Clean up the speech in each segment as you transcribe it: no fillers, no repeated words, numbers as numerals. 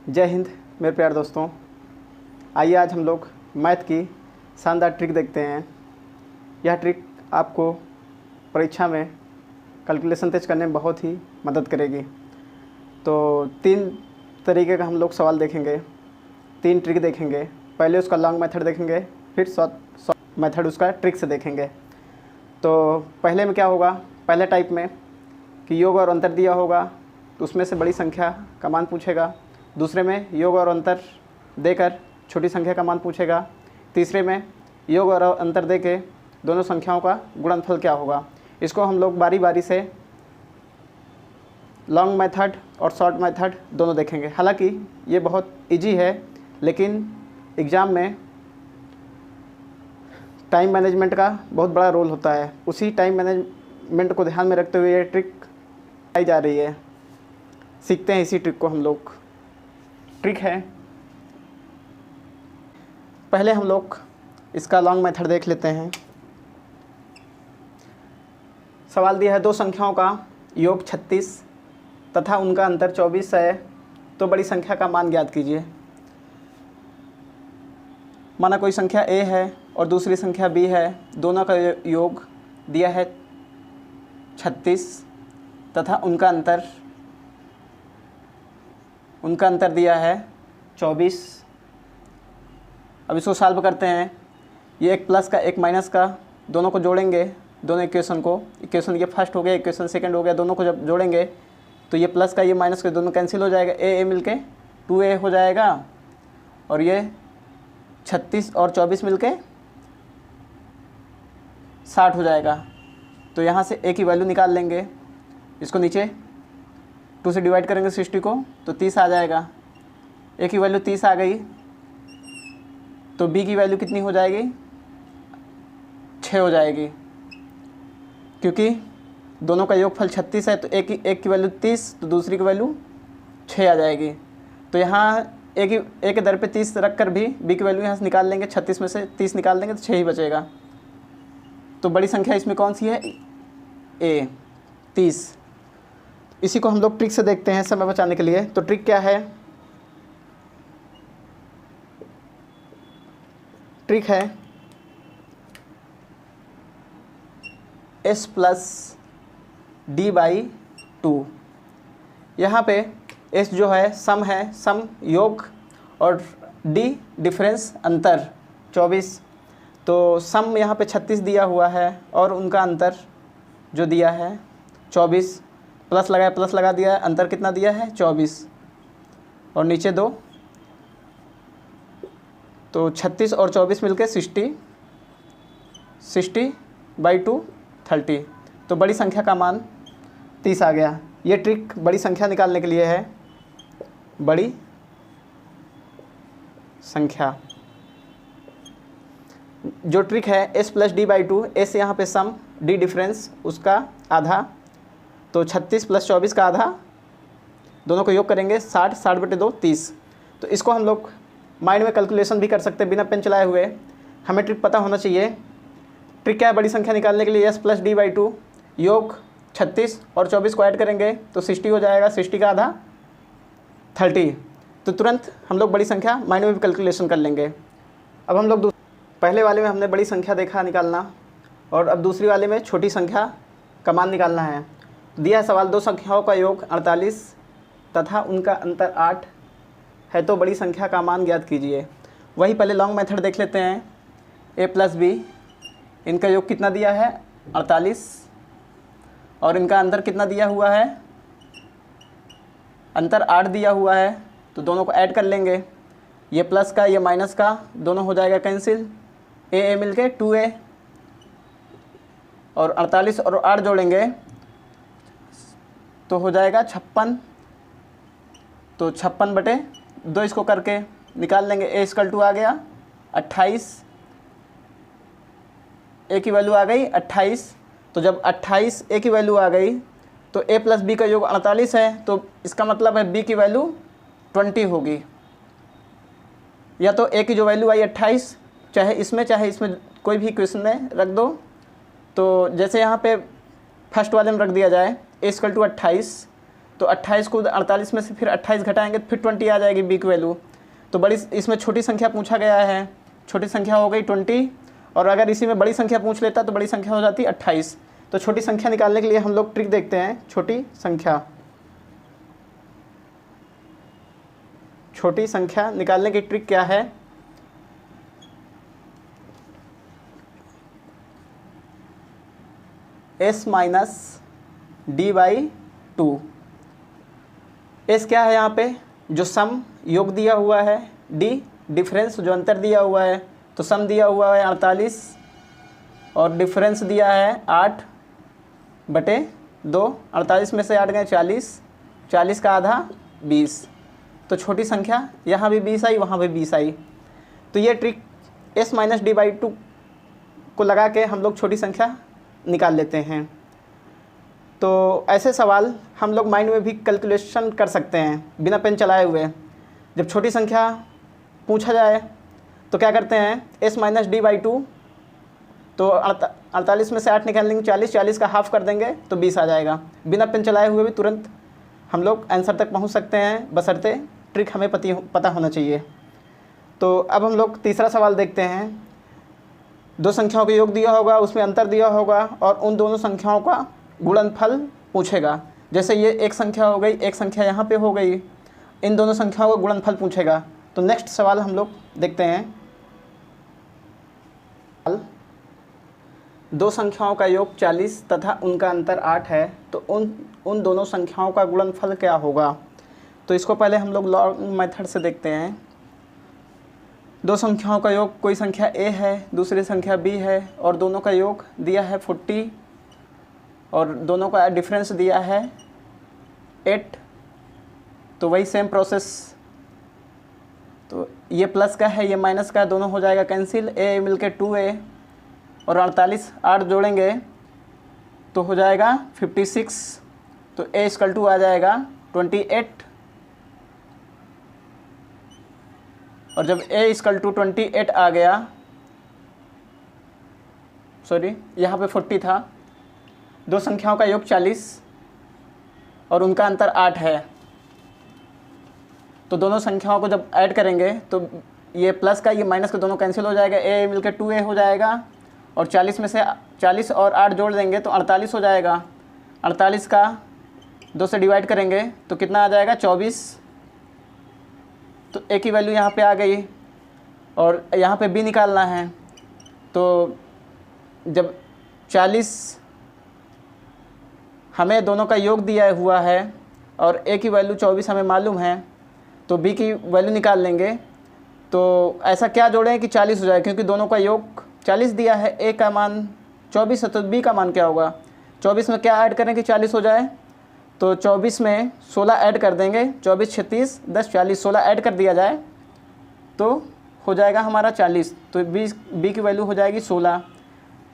जय हिंद मेरे प्यारे दोस्तों। आइए आज हम लोग मैथ की शानदार ट्रिक देखते हैं। यह ट्रिक आपको परीक्षा में कैलकुलेशन तेज करने में बहुत ही मदद करेगी। तो 3 तरीके का हम लोग सवाल देखेंगे, 3 ट्रिक देखेंगे। पहले उसका लॉन्ग मेथड देखेंगे, फिर शॉर्ट मेथड उसका ट्रिक से देखेंगे। तो पहले में क्या होगा, पहले टाइप में कि योग और अंतर दिया होगा तो उसमें से बड़ी संख्या का मान पूछेगा। दूसरे में योग और अंतर देकर छोटी संख्या का मान पूछेगा। तीसरे में योग और अंतर देके दोनों संख्याओं का गुणनफल क्या होगा। इसको हम लोग बारी बारी से लॉन्ग मेथड और शॉर्ट मेथड दोनों देखेंगे। हालांकि ये बहुत इजी है, लेकिन एग्ज़ाम में टाइम मैनेजमेंट का बहुत बड़ा रोल होता है। उसी टाइम मैनेजमेंट को ध्यान में रखते हुए ये ट्रिक आई जा रही है। सीखते हैं इसी ट्रिक को हम लोग। ट्रिक है, पहले हम लोग इसका लॉन्ग मेथड देख लेते हैं। सवाल दिया है 2 संख्याओं का योग 36 तथा उनका अंतर 24 है, तो बड़ी संख्या का मान ज्ञात कीजिए। माना कोई संख्या a है और दूसरी संख्या b है, दोनों का योग दिया है 36 तथा उनका अंतर दिया है 24। अब इसको सॉल्व करते हैं। ये एक प्लस का एक माइनस का, दोनों को जोड़ेंगे, दोनों इक्वेशन ये फर्स्ट हो गया, इक्वेशन सेकंड हो गया। दोनों को जब जोड़ेंगे तो ये प्लस का ये माइनस का दोनों कैंसिल हो जाएगा। ए मिलके 2a हो जाएगा और ये 36 और 24 मिलके 60 हो जाएगा। तो यहाँ से a की वैल्यू निकाल लेंगे। इसको नीचे 2 से डिवाइड करेंगे 60 को तो 30 आ जाएगा। a की वैल्यू 30 आ गई तो b की वैल्यू कितनी हो जाएगी, 6 हो जाएगी। क्योंकि दोनों का योगफल 36 है तो एक की वैल्यू 30 तो दूसरी की वैल्यू 6 आ जाएगी। तो यहाँ a के दर पे 30 रख कर भी b की वैल्यू यहाँ से निकाल लेंगे। 36 में से 30 निकाल देंगे तो 6 ही बचेगा। तो बड़ी संख्या इसमें कौन सी है, a 30। इसी को हम लोग ट्रिक से देखते हैं समय बचाने के लिए। तो ट्रिक क्या है, ट्रिक है s प्लस d बाई 2। यहाँ पे s जो है सम योग और d डिफरेंस अंतर 24। तो सम यहाँ पे 36 दिया हुआ है और उनका अंतर जो दिया है 24। प्लस लगा दिया है, अंतर कितना दिया है 24 और नीचे 2। तो 36 और 24 मिलके 60 बाई 2 30। तो बड़ी संख्या का मान 30 आ गया। ये ट्रिक बड़ी संख्या निकालने के लिए है। बड़ी संख्या जो ट्रिक है s plus D by 2। s यहाँ पे सम, d डिफरेंस उसका आधा, तो 36 प्लस 24 का आधा, दोनों को योग करेंगे 60 बटे 2 30। तो इसको हम लोग माइंड में कैलकुलेशन भी कर सकते हैं बिना पेन चलाए हुए। हमें ट्रिक पता होना चाहिए। ट्रिक क्या है, बड़ी संख्या निकालने के लिए s प्लस डी बाई 2 योग 36 और 24 को ऐड करेंगे तो 60 हो जाएगा। 60 का आधा 30। तो तुरंत हम लोग बड़ी संख्या माइंड में भी कैलकुलेशन कर लेंगे। अब हम लोग पहले वाले में हमने बड़ी संख्या देखा निकालना, और अब दूसरी वाले में छोटी संख्या का मान निकालना है। दिया है सवाल 2 संख्याओं का योग 48 तथा उनका अंतर 8 है, तो बड़ी संख्या का मान ज्ञात कीजिए। वही पहले लॉन्ग मेथड देख लेते हैं। a प्लस बी, इनका योग कितना दिया है 48 और इनका अंतर कितना दिया हुआ है, अंतर 8 दिया हुआ है। तो दोनों को ऐड कर लेंगे। ये प्लस का ये माइनस का दोनों हो जाएगा कैंसिल। a मिलके 2a और 48 और 8 जोड़ेंगे तो हो जाएगा 56। तो 56 बटे 2 इसको करके निकाल लेंगे। a इक्वल टू आ गया 28, a की वैल्यू आ गई 28। तो जब 28 a की वैल्यू आ गई तो a प्लस b का योग 48 है, तो इसका मतलब है b की वैल्यू 20 होगी। या तो a की जो वैल्यू आई 28, चाहे इसमें कोई भी इक्वेशन में रख दो। तो जैसे यहाँ पे फर्स्ट वाले में रख दिया जाए a इक्वल टू 28, तो 28 को 48 में से फिर 28 घटाएंगे तो फिर 20 आ जाएगी बी की वैल्यू। तो बड़ी इसमें छोटी संख्या पूछा गया है, छोटी संख्या हो गई 20, और अगर इसी में बड़ी संख्या पूछ लेता तो बड़ी संख्या हो जाती 28। तो छोटी संख्या निकालने के लिए हम लोग ट्रिक देखते हैं। छोटी संख्या निकालने की ट्रिक क्या है? s minus D by two. S क्या है यहाँ पे? जो सम योग दिया हुआ है, डी डिफरेंस जो अंतर दिया हुआ है, तो सम दिया हुआ है 48 और डिफरेंस दिया है 8/2। 48 में से 8 गए 40, 40 का आधा 20। तो छोटी संख्या यहाँ भी 20 आई, वहाँ भी 20 आई। तो ये trick s minus D by two को लगा के हम लोग छोटी संख्या निकाल लेते हैं। तो ऐसे सवाल हम लोग माइंड में भी कैलकुलेशन कर सकते हैं बिना पेन चलाए हुए। जब छोटी संख्या पूछा जाए तो क्या करते हैं, s minus D by two, तो 48 में से 8 निकाल लेंगे 40, 40 का हाफ कर देंगे तो 20 आ जाएगा। बिना पेन चलाए हुए भी तुरंत हम लोग आंसर तक पहुंच सकते हैं, बशर्ते ट्रिक हमें पता होना चाहिए। तो अब हम लोग तीसरा सवाल देखते हैं। दो संख्याओं का योग दिया होगा, उसमें अंतर दिया होगा और उन दोनों संख्याओं का गुणनफल पूछेगा। जैसे ये एक संख्या हो गई, एक संख्या यहाँ पे हो गई, इन दोनों संख्याओं का गुणनफल पूछेगा। तो नेक्स्ट सवाल हम लोग देखते हैं। दो संख्याओं का योग 40 तथा उनका अंतर 8 है, तो उन दोनों संख्याओं का गुणनफल क्या होगा? तो इसको पहले हम लोग लॉग मेथड से देखते हैं। दो संख्याओं का योग, कोई संख्या a है, दूसरी संख्या b है, और दोनों का योग दिया है 40 और दोनों का डिफरेंस दिया है 8। तो वही सेम प्रोसेस, तो ये प्लस का है, ये माइनस का, दोनों हो जाएगा कैंसिल। a मिलके 2a और 48 8 जोड़ेंगे तो हो जाएगा 56। तो a इक्वल टू आ जाएगा 28। और जब a इक्वल टू 28 आ गया, सॉरी यहाँ पे 40 था, दो संख्याओं का योग 40 और उनका अंतर 8 है, तो दोनों संख्याओं को जब ऐड करेंगे तो ये प्लस का ये माइनस का दोनों कैंसिल हो जाएगा, a मिलकर 2a हो जाएगा और 40 में से 40 और 8 जोड़ देंगे तो 48 हो जाएगा। 48 का 2 से डिवाइड करेंगे तो कितना आ जाएगा 24। तो a की वैल्यू यहाँ पे आ गई और यहाँ पे b निकालना है। तो जब 40 हमें दोनों का योग दिया हुआ है और a की वैल्यू 24 हमें मालूम है, तो b की वैल्यू निकाल लेंगे। तो ऐसा क्या जोड़ें कि 40 हो जाए, क्योंकि दोनों का योग 40 दिया है, a का मान 24 है, तो b का मान क्या होगा? 24 में क्या ऐड करें कि 40 हो जाए? तो 24 में 16 ऐड कर देंगे, 24 36 10 40, 16 ऐड कर दिया जाए तो हो जाएगा हमारा 40। तो b की वैल्यू हो जाएगी 16।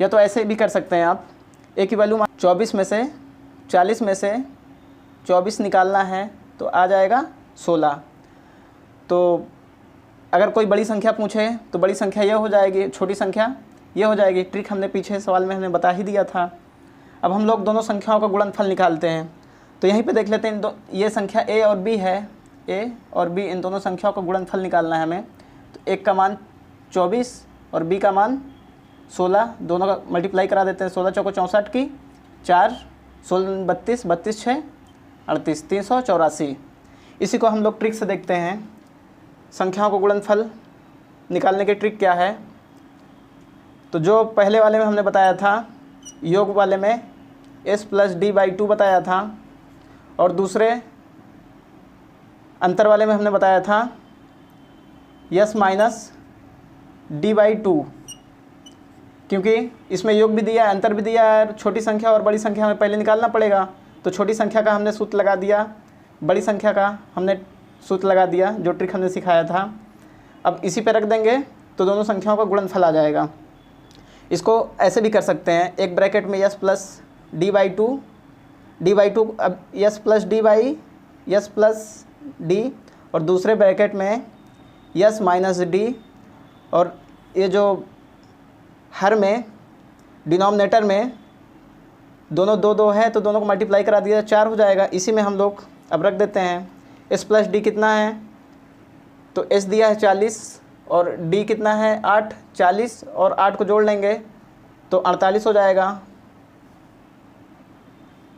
या तो ऐसे भी कर सकते हैं आप, a की वैल्यू 24 में से 40 में से 24 निकालना है तो आ जाएगा 16। तो अगर कोई बड़ी संख्या पूछे तो बड़ी संख्या ये हो जाएगी, छोटी संख्या ये हो जाएगी। ट्रिक हमने पीछे सवाल में हमने बता ही दिया था। अब हम लोग दोनों संख्याओं का गुणनफल निकालते हैं। तो यहीं पे देख लेते हैं, ये संख्या a और b है, a और b इन दोनों संख्याओं का गुणनफल निकालना है हमें। तो एक का मान 24 और b का मान 16, दोनों का मल्टीप्लाई करा देते हैं। 16 चौको 64 की 4, 16 32, 32 6 38, 384। इसी को हम लोग ट्रिक से देखते हैं। संख्याओं को गुणनफल निकालने की ट्रिक क्या है? तो जो पहले वाले में हमने बताया था, योग वाले में s प्लस डी बाई 2 बताया था, और दूसरे अंतर वाले में हमने बताया था s माइनस डी बाई 2, क्योंकि इसमें योग भी दिया है, अंतर भी दिया है। छोटी संख्या और बड़ी संख्या हमें पहले निकालना पड़ेगा। तो छोटी संख्या का हमने सूत्र लगा दिया, बड़ी संख्या का हमने सूत्र लगा दिया, जो ट्रिक हमने सिखाया था। अब इसी पे रख देंगे तो दोनों संख्याओं का गुणनफल आ जाएगा। इसको ऐसे भी कर सकते हैं, एक ब्रैकेट में s प्लस डी बाई 2, अब s plus D by s plus D, और दूसरे ब्रैकेट में s माइनस डी, और ये जो हर में डिनोमिनेटर में दोनों 2 2 है तो दोनों को मल्टीप्लाई करा दिया 4 हो जाएगा। इसी में हम लोग अब रख देते हैं। एस प्लस डी कितना है, तो एस दिया है 40 और डी कितना है 8, 40 और 8 को जोड़ लेंगे तो 48 हो जाएगा,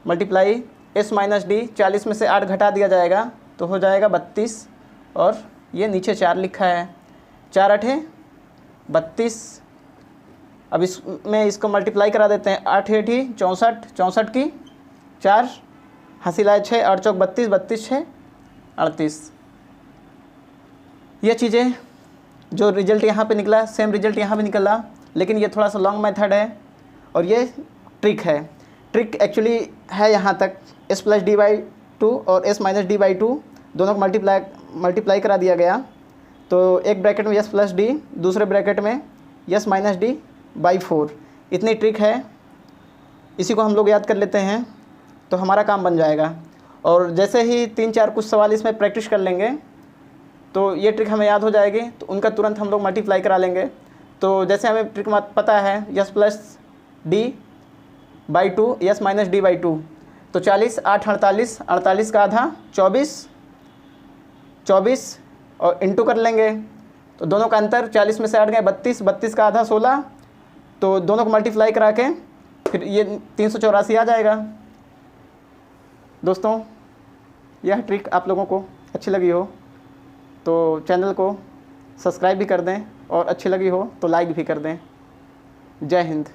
मल्टीप्लाई एस माइनस डी, 40 में से 8 घटा दिया जाएगा तो हो जाएगा 32 और ये नीचे 4 लिखा है, 4 8 32। अब इसमें इसको मल्टीप्लाई करा देते हैं, 8 8 64, 64 की 4 हासिल आए 6, 8 चौक 32, 32 6 38। ये चीज़ें जो रिजल्ट यहाँ पे निकला सेम रिजल्ट यहाँ भी निकला, लेकिन ये थोड़ा सा लॉन्ग मेथड है और ये ट्रिक है। ट्रिक एक्चुअली है यहाँ तक, एस प्लस डी बाई 2 और एस माइनस डी बाई 2 दोनों को मल्टीप्लाई करा दिया गया, तो एक ब्रैकेट में एस प्लस डी, दूसरे ब्रैकेट में एस माइनस डी बाई 4। इतनी ट्रिक है, इसी को हम लोग याद कर लेते हैं तो हमारा काम बन जाएगा। और जैसे ही 3-4 कुछ सवाल इसमें प्रैक्टिस कर लेंगे तो ये ट्रिक हमें याद हो जाएगी, तो उनका तुरंत हम लोग मल्टीप्लाई करा लेंगे। तो जैसे हमें ट्रिक पता है S plus D by 2 S minus D by 2, तो 40 8 48, 48 का आधा 24, 24 और इंटू कर लेंगे तो दोनों का अंतर 40 में से 8 गए 32, 32 का आधा 16, तो दोनों को मल्टीप्लाई करा के फिर ये 384 आ जाएगा। दोस्तों यह ट्रिक आप लोगों को अच्छी लगी हो तो चैनल को सब्सक्राइब भी कर दें और अच्छी लगी हो तो लाइक भी कर दें। जय हिंद।